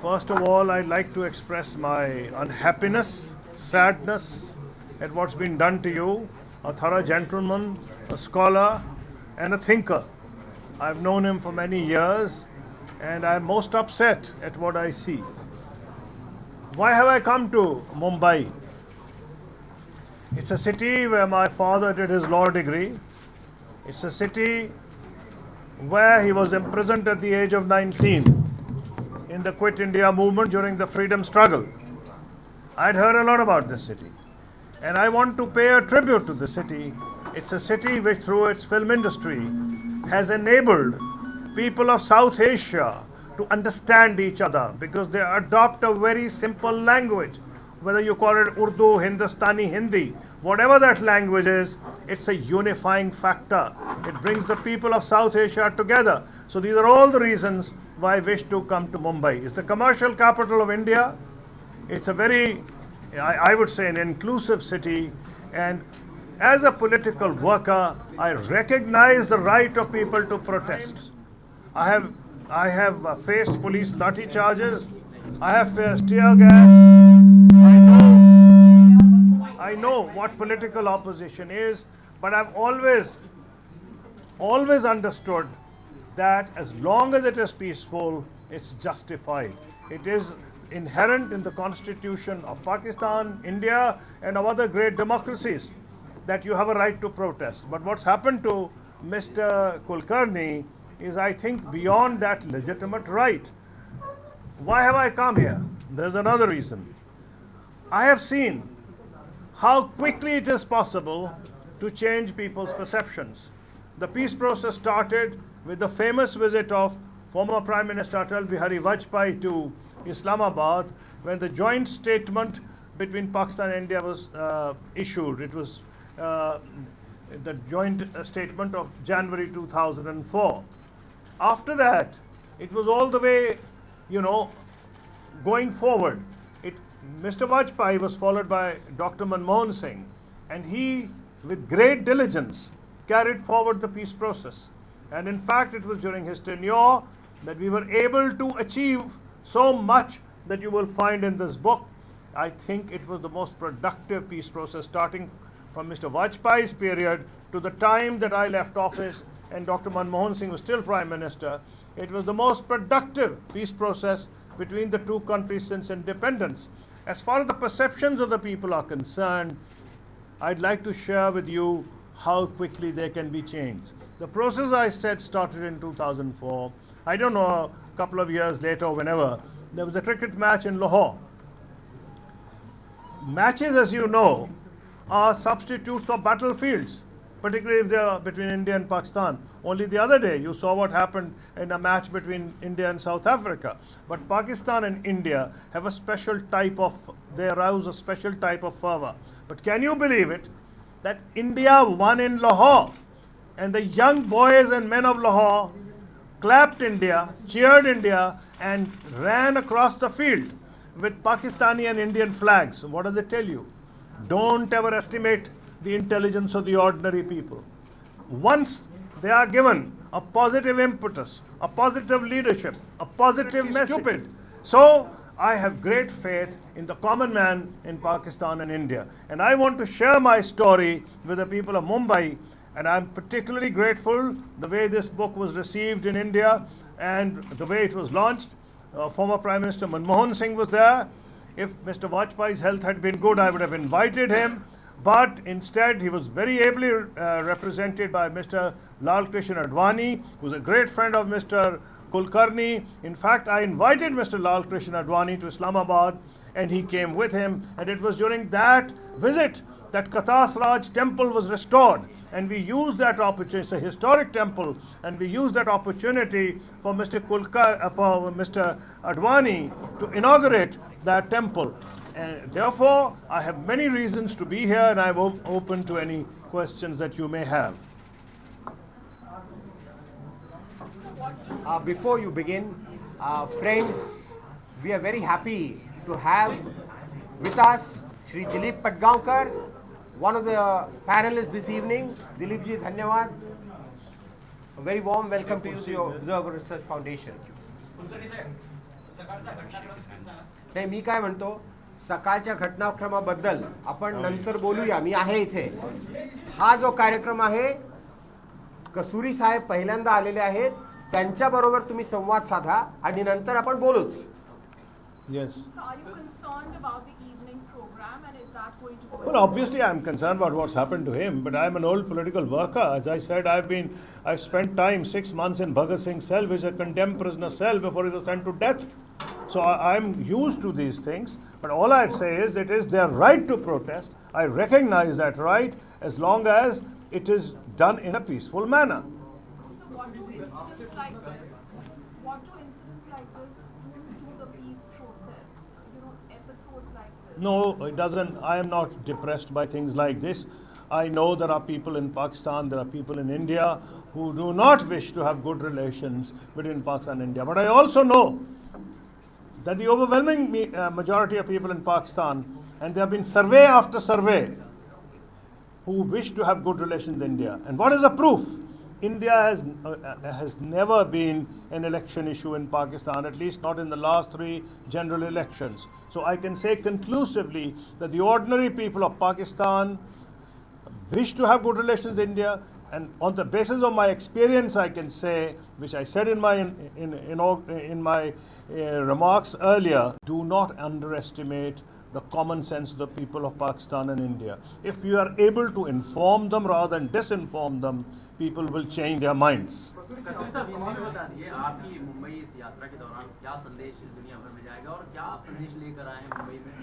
First of all, I'd like to express my unhappiness, sadness at what's been done to you, a thorough gentleman, a scholar, and a thinker. I've known him for many years, and I'm most upset at what I see. Why have I come to Mumbai? It's a city where my father did his law degree. It's a city where he was imprisoned at the age of 19 in the Quit India movement during the freedom struggle. I'd heard a lot about this city, and I want to pay a tribute to the city. It's a city which, through its film industry, has enabled people of South Asia to understand each other because they adopt a very simple language. Whether you call it Urdu, Hindustani, Hindi, whatever that language is, it's a unifying factor. It brings the people of South Asia together. So these are all the reasons why I wish to come to Mumbai. It's the commercial capital of India. It's a very, I would say, an inclusive city. And as a political worker, I recognize the right of people to protest. I have faced police lathi charges. I have faced tear gas. I know what political opposition is, but I've always understood that as long as it is peaceful, it's justified. It is inherent in the constitution of Pakistan, India, and of other great democracies that you have a right to protest. But what's happened to Mr. Kulkarni is, I think, beyond that legitimate right. Why have I come here? There's another reason. I have seen how quickly it is possible to change people's perceptions. The peace process started with the famous visit of former Prime Minister Atal Bihari Vajpayee to Islamabad when the joint statement between Pakistan and India was issued. It was the joint statement of January 2004. After that, it was all the way, going forward. Mr. Vajpayee was followed by Dr. Manmohan Singh, and he, with great diligence, carried forward the peace process. And in fact, it was during his tenure that we were able to achieve so much that you will find in this book. I think it was the most productive peace process, starting from Mr. Vajpayee's period to the time that I left office and Dr. Manmohan Singh was still Prime Minister. It was the most productive peace process between the two countries since independence. As far as the perceptions of the people are concerned, I'd like to share with you how quickly they can be changed. The process, I said, started in 2004. I don't know, a couple of years later, whenever, there was a cricket match in Lahore. Matches, as you know, are substitutes for battlefields, particularly if they are between India and Pakistan. Only the other day, you saw what happened in a match between India and South Africa. But Pakistan and India have a special type of, they arouse a special type of fervor. But can you believe it, that India won in Lahore, and the young boys and men of Lahore clapped India, cheered India, and ran across the field with Pakistani and Indian flags. What does it tell you? Don't ever estimate the intelligence of the ordinary people. Once they are given a positive impetus, a positive leadership, a positive message. So I have great faith in the common man in Pakistan and India. And I want to share my story with the people of Mumbai. And I'm particularly grateful the way this book was received in India and the way it was launched. Former Prime Minister Manmohan Singh was there. If Mr. Vajpayee's health had been good, I would have invited him. But instead, he was very ably represented by Mr. Lal Krishna Advani, who's a great friend of Mr. Kulkarni. In fact, I invited Mr. Lal Krishna Advani to Islamabad, and he came with him. And it was during that visit that Katas Raj temple was restored. And we used that opportunity, it's a historic temple, and we used that opportunity for Mr. Advani to inaugurate that temple. And therefore, I have many reasons to be here, and I'm open to any questions that you may have. Before you begin, friends, we are very happy to have with us Shri Dilip Padgaonkar, one of the panelists this evening. Dilip ji, dhanyawad. A very warm welcome to you to your Observer Research Foundation. नाही, मी काय म्हणतो, सकाळच्या घटनाक्रमाबद्दल आपण नंतर बोलूया, मी आहे इथे. हा जो कार्यक्रम आहे, कसुरी साहेब पहिल्यांदा आलेले आहेत, त्यांच्याबरोबर तुम्ही संवाद साधा आणि नंतर आपण बोलूच. Yes. So are you concerned about the evening program, and is that going to go? Well, obviously, I'm concerned about what's happened to him, but I'm an old political worker. As I said, I've spent time 6 months in Bhagat Singh's cell, which is a condemned prisoner cell before he was sent to death. So I'm used to these things. But all I say is, it is their right to protest. I recognize that right, as long as it is done in a peaceful manner. So what do incidents like this do to the peace process? You know, episodes like this. No, it doesn't. I am not depressed by things like this. I know there are people in Pakistan, there are people in India who do not wish to have good relations between Pakistan and India. But I also know that the overwhelming majority of people in Pakistan, and there have been survey after survey, who wish to have good relations with India. And what is the proof? India has never been an election issue in Pakistan, at least not in the last 3 general elections. So I can say conclusively that the ordinary people of Pakistan wish to have good relations with India, and on the basis of my experience, I can say, which I said in my remarks earlier, do not underestimate the common sense of the people of Pakistan and India. If you are able to inform them rather than disinform them, people will change their minds. Kasuri साहब, ये भी बता दीजिए, आपकी मुंबई इस यात्रा के दौरान क्या संदेश दुनिया भर में जाएगा और क्या आप संदेश लेकर आए हैं मुंबई में,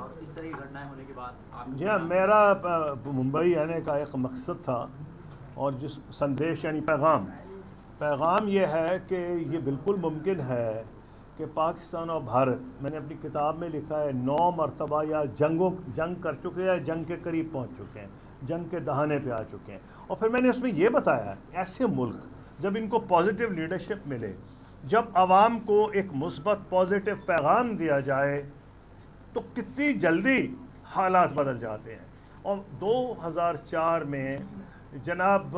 और इस तरह की घटनाएं होने के बाद आप? जी हाँ, मेरा मुंबई आने का एक मकसद था, और जिस संदेश यानी पैगाम ये है कि ये बिल्कुल मुमकिन है कि पाकिस्तान और भारत, मैंने अपनी किताब में लिखा है, 9 मरतबा या जंग कर चुके हैं, जंग के करीब पहुंच चुके हैं, जंग के दहाने पे आ चुके हैं. और फिर मैंने उसमें ये बताया, ऐसे मुल्क जब इनको पॉजिटिव लीडरशिप मिले, जब आवाम को एक मुस्बत पॉजिटिव पैगाम दिया जाए, तो कितनी जल्दी हालात बदल जाते हैं. और 2004 में जनाब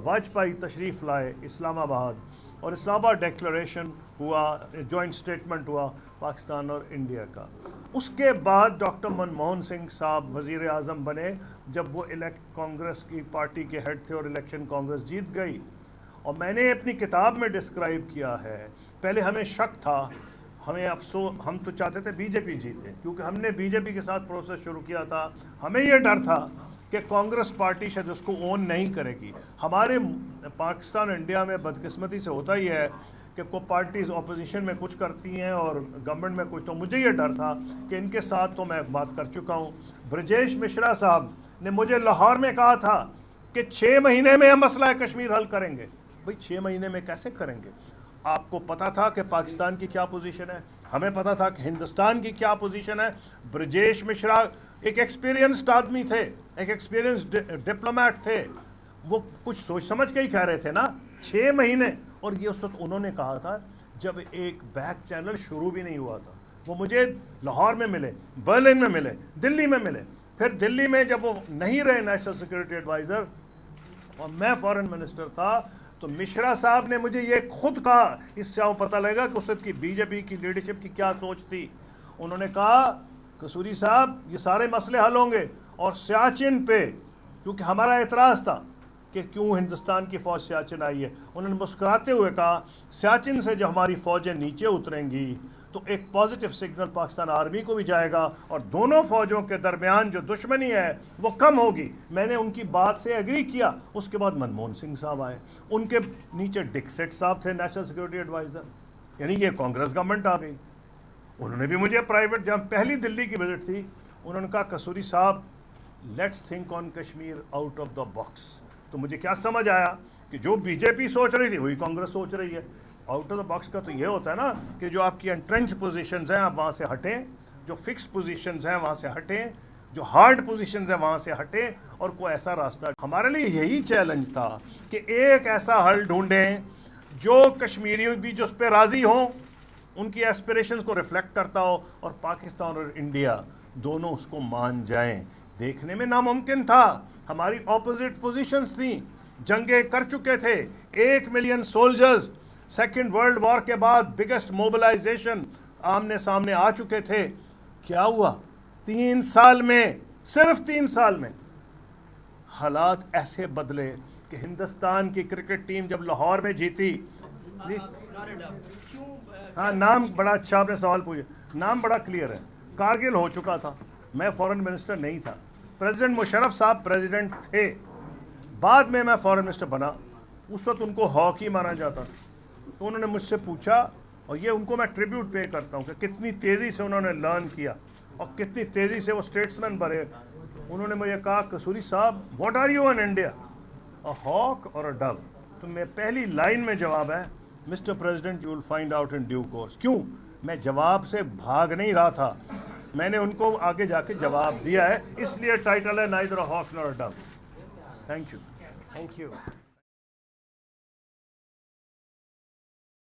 वाजपेयी तशरीफ़ लाए इस्लामाबाद, और इस्लामाबाद डिक्लेरेशन हुआ, जॉइंट स्टेटमेंट हुआ पाकिस्तान और इंडिया का. उसके बाद डॉक्टर मनमोहन सिंह साहब वज़ीर आज़म बने, जब वो कांग्रेस की पार्टी के हेड थे और इलेक्शन कांग्रेस जीत गई. और मैंने अपनी किताब में डिस्क्राइब किया है, पहले हमें शक था, हमें अफसोस, हम तो चाहते थे बीजेपी जीते, क्योंकि हमने बीजेपी के साथ प्रोसेस शुरू किया था. हमें ये डर था कि कांग्रेस पार्टी शायद उसको ओन नहीं करेगी. हमारे पाकिस्तान और इंडिया में बदकिस्मती से होता ही है कि कोई पार्टीज ऑपोजिशन में कुछ करती हैं और गवर्नमेंट में कुछ. तो मुझे ये डर था कि इनके साथ तो मैं बात कर चुका हूँ. ब्रजेश मिश्रा साहब ने मुझे लाहौर में कहा था कि 6 महीने में हम मसला कश्मीर हल करेंगे. भाई 6 महीने में कैसे करेंगे? आपको पता था कि पाकिस्तान की क्या पोजीशन है, हमें पता था कि हिंदुस्तान की क्या पोजीशन है. ब्रजेश मिश्रा एक एक्सपीरियंस्ड आदमी थे, एक एक्सपीरियंस्ड डिप्लोमेट थे, वो कुछ सोच समझ के ही कह रहे थे ना 6 महीने. और ये उस वक्त उन्होंने कहा था जब एक बैक चैनल शुरू भी नहीं हुआ था. वो मुझे लाहौर में मिले, बर्लिन में मिले, दिल्ली में मिले. फिर दिल्ली में जब वो नहीं रहे नेशनल सिक्योरिटी एडवाइज़र और मैं फॉरेन मिनिस्टर था, तो मिश्रा साहब ने मुझे ये खुद कहा, इससे आपको पता लगेगा कि उस वक्त की बीजेपी की लीडरशिप की क्या सोच थी. उन्होंने कहा, कसूरी साहब ये सारे मसले हल होंगे, और सियाचिन पे, क्योंकि हमारा एतराज़ था कि क्यों हिंदुस्तान की फ़ौज सियाचिन आई है, उन्होंने मुस्कुराते हुए कहा, सियाचिन से जब हमारी फ़ौजें नीचे उतरेंगी तो एक पॉजिटिव सिग्नल पाकिस्तान आर्मी को भी जाएगा और दोनों फ़ौजों के दरमियान जो दुश्मनी है वो कम होगी. मैंने उनकी बात से एग्री किया. उसके बाद मनमोहन सिंह साहब आए, उनके नीचे डिक्सेट साहब थे नेशनल सिक्योरिटी एडवाइज़र, यानी ये कांग्रेस गवर्नमेंट आ गई. उन्होंने भी मुझे प्राइवेट, जब पहली दिल्ली की विजिट थी, उन्होंने कहा, कसूरी साहब let's think on Kashmir out of the box. तो मुझे क्या समझ आया कि जो बीजेपी सोच रही थी वही कांग्रेस सोच रही है. आउट ऑफ द बॉक्स का तो ये होता है ना कि जो आपकी एंट्रेंच पोजीशंस हैं आप वहाँ से हटें, जो फिक्स्ड पोजीशंस हैं वहाँ से हटें, जो हार्ड पोजीशंस हैं वहाँ से हटें, और कोई ऐसा रास्ता. हमारे लिए यही चैलेंज था कि एक ऐसा हल ढूंढें जो कश्मीरियों भी जो उस पर राज़ी हों, उनकी एस्पिरेशंस को रिफ्लेक्ट करता हो, और पाकिस्तान और इंडिया दोनों उसको मान जाएं. देखने में नामुमकिन था, हमारी ऑपोजिट पोजीशंस थी, जंगें कर चुके थे, 1 million soldiers, second world war के बाद बिगेस्ट मोबिलाइजेशन, आमने सामने आ चुके थे। क्या हुआ? 3 साल में, सिर्फ 3 साल में हालात ऐसे बदले कि हिंदुस्तान की क्रिकेट टीम जब लाहौर में जीती, हाँ नाम बड़ा अच्छा आपने सवाल पूछा, नाम बड़ा क्लियर है। कारगिल हो चुका था, मैं फॉरेन मिनिस्टर नहीं था, प्रेसिडेंट मुशर्रफ साहब प्रेसिडेंट थे, बाद में मैं फॉरेन मिनिस्टर बना। उस वक्त उनको हॉकी माना जाता था। तो उन्होंने मुझसे पूछा, और ये उनको मैं ट्रिब्यूट पे करता हूँ कि कितनी तेज़ी से उन्होंने लर्न किया और कितनी तेज़ी से वो स्टेट्समैन बने। उन्होंने मुझे कहा, Kasuri sahab what are you in India, a hawk or a Dove? तो मैं पहली लाइन में जवाब है, mister president you will find out in due course. क्यों? मैं जवाब से भाग नहीं रहा था, मैंने उनको आगे जाके जवाब दिया है, इसलिए टाइटल है neither a hawk nor a dove. Thank you. Thank you.